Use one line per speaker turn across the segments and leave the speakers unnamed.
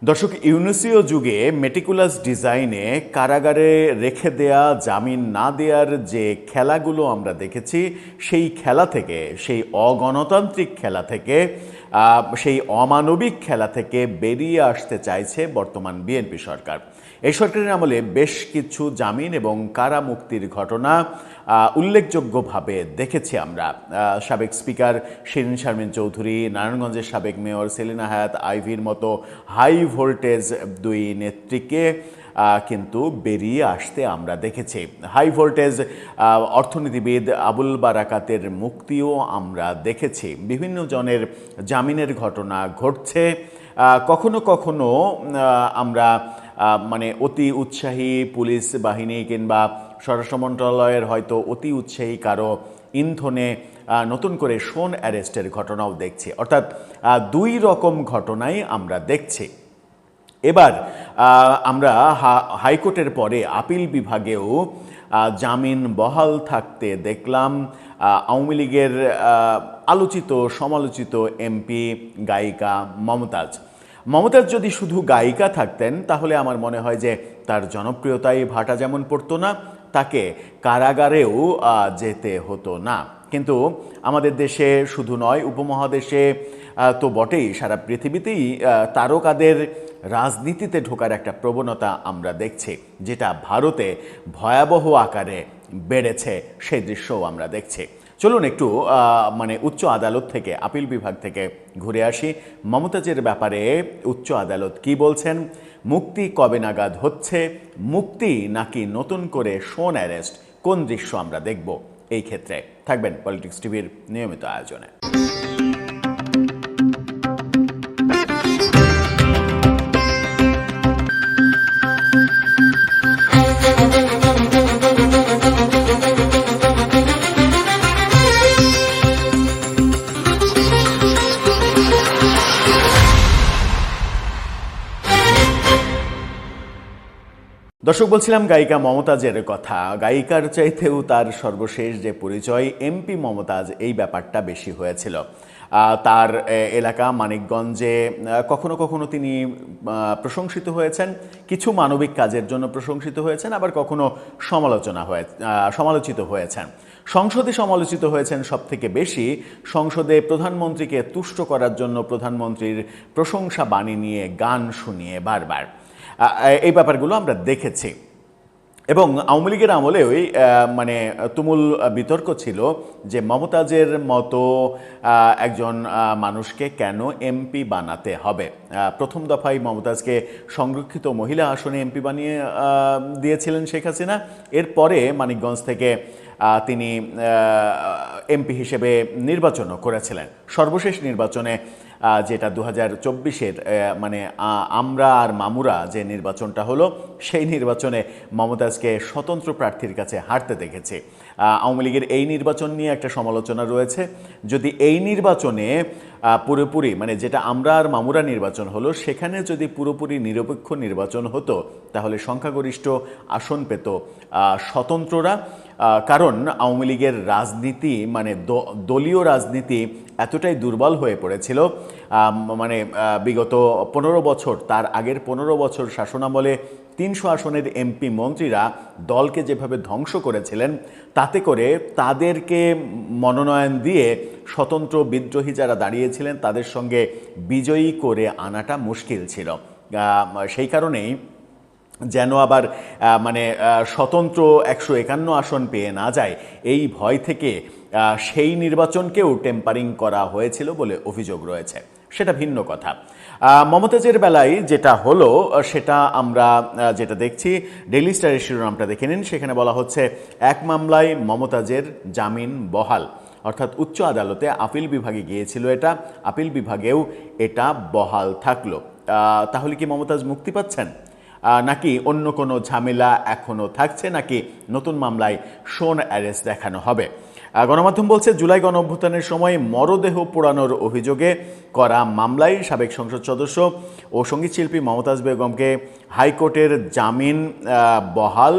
দর্শক, ইউনুসীয় যুগে মেটিকুলাস ডিজাইনে কারাগারে রেখে দেয়া জামিন না দেওয়ার যে খেলাগুলো আমরা দেখেছি, সেই খেলা থেকে, সেই অগণতান্ত্রিক খেলা থেকে, সেই অমানবিক খেলা থেকে বেরিয়ে আসতে চাইছে বর্তমান বিএনপি সরকার। এই সরকারের আমলে বেশ কিছু জামিন এবং কারা মুক্তির ঘটনা উল্লেখযোগ্যভাবে দেখেছি আমরা। সাবেক স্পিকার শিরিন শারমিন চৌধুরী, নারায়ণগঞ্জের সাবেক মেয়র সেলিনা হায়াৎ আইভির মতো হাই ভোল্টেজ দুই নেত্রীকে কিন্তু বেরিয়ে আসতে আমরা দেখেছি। হাই ভোল্টেজ অর্থনীতিবিদ আবুল বারাকাতের মুক্তিও আমরা দেখেছি। বিভিন্ন জনের জামিনের ঘটনা ঘটছে। কখনো কখনো আমরা অতি উৎসাহী পুলিশ বাহিনী কিংবা স্বরাষ্ট্র মন্ত্রণালয়ের হয়তো অতি উৎসাহী কারো ইন্ধনে নতুন করে শোন অ্যারেস্টের ঘটনাও দেখছি। অর্থাৎ দুই রকম ঘটনাই আমরা দেখছি। এবার আমরা হাইকোর্টের পরে আপিল বিভাগেও জামিন বহাল থাকতে দেখলাম আওয়ামী লীগের আলোচিত সমালোচিত এমপি গায়িকা মমতাজ। মমতাজ যদি শুধু গায়িকা থাকতেন তাহলে আমার মনে হয় যে তার জনপ্রিয়তায় ভাটা যেমন পড়তো না, তাকে কারাগারেও যেতে হতো না। কিন্তু আমাদের দেশে শুধু নয়, উপমহাদেশে তো বটেই, সারা পৃথিবীতেই তারকাদের রাজনীতিতে ঢোকার একটা প্রবণতা আমরা দেখছি, যেটা ভারতে ভয়াবহ আকারে বেড়েছে। সেই দৃশ্যও আমরা দেখছি। চলুন একটু উচ্চ আদালত থেকে, আপিল বিভাগ থেকে ঘুরে আসি। মমতাজের ব্যাপারে উচ্চ আদালত কি বলছেন, মুক্তি কবে নাগাদ হচ্ছে, মুক্তি নাকি নতুন করে শোন অ্যারেস্ট, কোন দৃশ্য আমরা দেখব এই ক্ষেত্রে। থাকবেন পলিটিক্স টিভির নিয়মিত আয়োজনে। দর্শক, বলছিলাম গায়িকা মমতাজের কথা। গায়িকার চাইতেও তার সর্বশেষ যে পরিচয় এমপি মমতাজ, এই ব্যাপারটা বেশি হয়েছিল। তার এলাকা মানিকগঞ্জে কখনো কখনো তিনি প্রশংসিত হয়েছেন, কিছু মানবিক কাজের জন্য প্রশংসিত হয়েছেন, আবার কখনো সমালোচিত হয়েছেন। সংসদে সমালোচিত হয়েছেন সবথেকে বেশি, সংসদে প্রধানমন্ত্রীকে তুষ্ট করার জন্য প্রধানমন্ত্রীর প্রশংসা বাণী নিয়ে গান শুনিয়ে বারবার। এই ব্যাপারগুলো আমরা দেখেছি। এবং আওয়ামী লীগের আমলে ওই তুমুল বিতর্ক ছিল যে মমতাজের মতো একজন মানুষকে কেন এমপি বানাতে হবে। প্রথম দফায় মমতাজকে সংরক্ষিত মহিলা আসনে এমপি বানিয়ে দিয়েছিলেন শেখ হাসিনা। এরপরে মানিকগঞ্জ থেকে তিনি এমপি হিসেবে নির্বাচনও করেছিলেন। সর্বশেষ নির্বাচনে, যেটা 2024-এর আমরা আর মামুরা যে নির্বাচনটা হলো, সেই নির্বাচনে মমতাজকে স্বতন্ত্র প্রার্থীর কাছে হারতে দেখেছে। আওয়ামী লীগের এই নির্বাচন নিয়ে একটা সমালোচনা রয়েছে। যদি এই নির্বাচনে পুরোপুরি যেটা আমরা আর মামুরা নির্বাচন হলো, সেখানে যদি পুরোপুরি নিরপেক্ষ নির্বাচন হতো তাহলে সংখ্যাগরিষ্ঠ আসন পেত স্বতন্ত্ররা। কারণ আওয়ামী লীগের রাজনীতি দলীয় রাজনীতি এতটাই দুর্বল হয়ে পড়েছিল, বিগত 15 বছর, তার আগের 15 বছর শাসনামলে 300 আসনের এমপি মন্ত্রীরা দলকে যেভাবে ধ্বংস করেছিলেন, তাতে করে তাদেরকে মনোনয়ন দিয়ে স্বতন্ত্র বিদ্রোহী যারা দাঁড়িয়েছিলেন তাদের সঙ্গে বিজয়ী করে আনাটা মুশকিল ছিল। সেই কারণেই যেন আবার স্বতন্ত্র 151 আসন পেয়ে না যায়, এই ভয় থেকে সেই নির্বাচনকেও টেম্পারিং করা হয়েছিল বলে অভিযোগ রয়েছে। সেটা ভিন্ন কথা। মমতাজের বেলায় যেটা হলো, সেটা আমরা যেটা দেখছি, ডেইলি স্টারের শিরোনামটা দেখে নিন। সেখানে বলা হচ্ছে, এক মামলায় মমতাজের জামিন বহাল। অর্থাৎ উচ্চ আদালতে আপিল বিভাগে গিয়েছিল এটা, আপিল বিভাগেও এটা বহাল থাকলো। তাহলে কি মমতাজ মুক্তি পাচ্ছেন, নাকি অন্য কোনো ঝামেলা এখনও থাকছে, নাকি নতুন মামলায় শোন অ্যারেস্ট দেখানো হবে? গণমাধ্যম বলছে, জুলাই গণঅভ্যুত্থানের সময় মরদেহ পোড়ানোর অভিযোগে করা মামলায় সাবেক সংসদ সদস্য ও সঙ্গীতশিল্পী মমতাজ বেগমকে হাইকোর্টের জামিন বহাল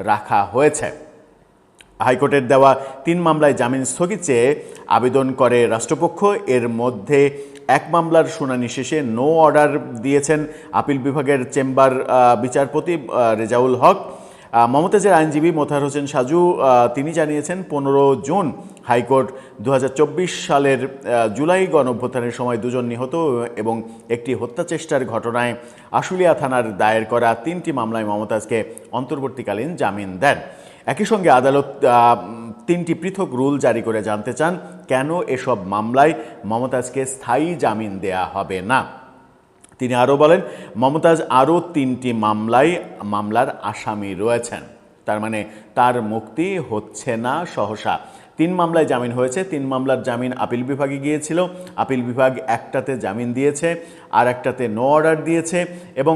রাখা হয়েছে। হাইকোর্টের দেওয়া 3 মামলায় জামিন স্থগিত চেয়ে আবেদন করে রাষ্ট্রপক্ষ। এর মধ্যে এক মামলার শুনানি শেষে নো অর্ডার দিয়েছেন আপিল বিভাগের চেম্বার বিচারপতি রেজাউল হক। মমতাজের আইনজীবী মোতাহার হোসেন সাজু তিনি জানিয়েছেন 15 জুন হাইকোর্ট 2024 সালের জুলাই গণঅভ্যুত্থানের সময় দুজন নিহত এবং একটি হত্যা চেষ্টার ঘটনায় আশুলিয়া থানার দায়ের করা 3টি মামলায় মমতাজকে অন্তর্বর্তীকালীন জামিন দেন। একই সঙ্গে আদালত 3টি পৃথক রুল জারি করে জানতে চান কেন এসব মামলায় মমতাজকে স্থায়ী জামিন দেয়া হবে না। তিনি আরও বলেন, মমতাজ আরও 3টি মামলার আসামি রয়েছেন, তার মানে তার মুক্তি হচ্ছে না সহসা। 3 মামলায় জামিন হয়েছে, 3 মামলার জামিন আপিল বিভাগে গিয়েছিল, আপিল বিভাগ একটাতে জামিন দিয়েছে, আর একটাতে নো অর্ডার দিয়েছে এবং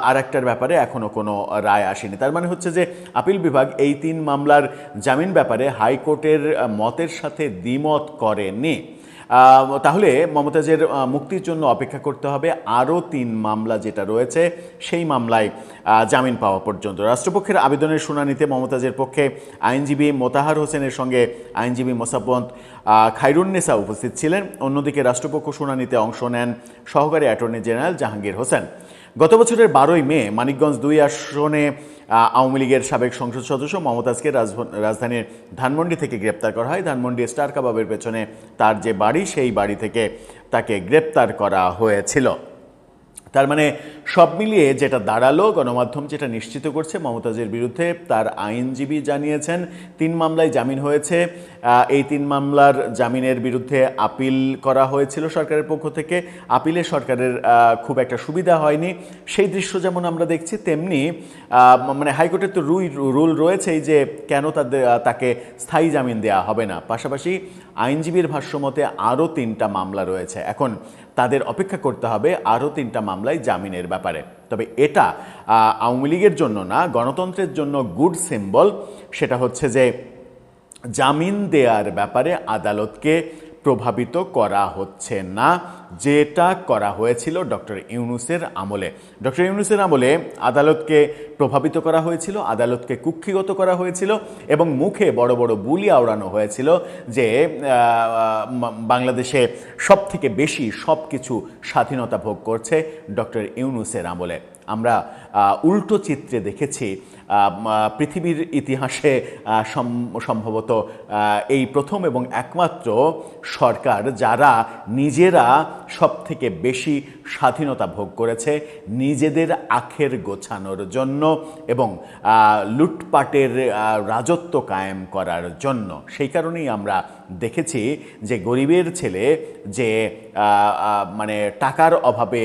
আর একটার ব্যাপারে এখনও কোনো রায় আসেনি। তার মানে হচ্ছে যে আপিল বিভাগ এই 3 মামলার জামিন ব্যাপারে হাইকোর্টের মতের সাথে দ্বিমত করেনি। তাহলে মমতাজের মুক্তির জন্য অপেক্ষা করতে হবে আরও 3 মামলা যেটা রয়েছে সেই মামলায় জামিন পাওয়া পর্যন্ত। রাষ্ট্রপক্ষের আবেদনের শুনানিতে মমতাজের পক্ষে আইনজীবী মোতাহার হোসেনের সঙ্গে আইনজীবী মোসাব্বত খায়রুন্নেসা উপস্থিত ছিলেন। অন্যদিকে রাষ্ট্রপক্ষ শুনানিতে অংশ নেন সহকারী অ্যাটর্নি জেনারেল জাহাঙ্গীর হোসেন। গত বছরের 12ই মে মানিকগঞ্জ 2 আসনে আওয়ামী লীগের সাবেক সংসদ সদস্য মমতাজকে রাজধানীর ধানমন্ডি থেকে গ্রেপ্তার করা হয়। ধানমন্ডি স্টার কাবাবের পেছনে তার যে বাড়ি, সেই বাড়ি থেকে তাকে গ্রেপ্তার করা হয়েছিল। তার মানে সব মিলিয়ে যেটা দাঁড়ালো, গণমাধ্যম যেটা নিশ্চিত করছে, মমতাজের বিরুদ্ধে তার আইনজীবী জানিয়েছেন 3 মামলায় জামিন হয়েছে। এই 3 মামলার জামিনের বিরুদ্ধে আপিল করা হয়েছিল সরকারের পক্ষ থেকে। আপিলে সরকারের খুব একটা সুবিধা হয়নি। সেই দৃশ্য যেমন আমরা দেখছি, তেমনি মানে হাইকোর্টের তো রুল রয়েছেই যে কেন তাকে স্থায়ী জামিন দেওয়া হবে না। পাশাপাশি আইনজীবীর ভাষ্যমতে আরও 3টা মামলা রয়েছে। এখন তাদের অপেক্ষা করতে হবে আরও 3টা মামলায় জামিনের ব্যাপারে। তবে এটা আওয়ামী লীগের জন্য না, গণতন্ত্রের জন্য গুড সিম্বল। সেটা হচ্ছে যে জামিন দেওয়ার ব্যাপারে আদালতকে প্রভাবিত করা হচ্ছে না, যেটা করা হয়েছিল ডক্টর ইউনূসের আমলে। ডক্টর ইউনূসের আমলে আদালতকে প্রভাবিত করা হয়েছিল, আদালতকে কুক্ষিগত করা হয়েছিল এবং মুখে বড় বড় বুলি আওড়ানো হয়েছিল যে বাংলাদেশে সবথেকে বেশি সব কিছু স্বাধীনতা ভোগ করছে ডক্টর ইউনূসের আমলে। আমরা উল্টো চিত্রে দেখেছি পৃথিবীর ইতিহাসে সম্ভবত এই প্রথম এবং একমাত্র সরকার যারা নিজেরা সবথেকে বেশি স্বাধীনতা ভোগ করেছে নিজেদের আখের গোছানোর জন্য এবং লুটপাটের রাজত্ব কায়েম করার জন্য। সেই কারণেই আমরা দেখেছি যে গরিবের ছেলে যে মানে টাকার অভাবে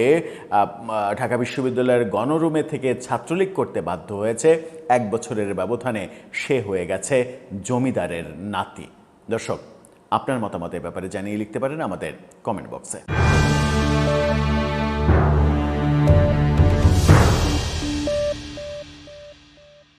ঢাকা বিশ্ববিদ্যালয়ের গণরুমে থেকে ছাত্রলীগ করতে বাধ্য হয়েছে, 1 বছরের ব্যবধানে সে হয়ে গেছে জমিদারের নাতি। দর্শক, আপনার মতামতের ব্যাপারে জানিয়ে লিখতে পারেন আমাদের কমেন্ট বক্সে।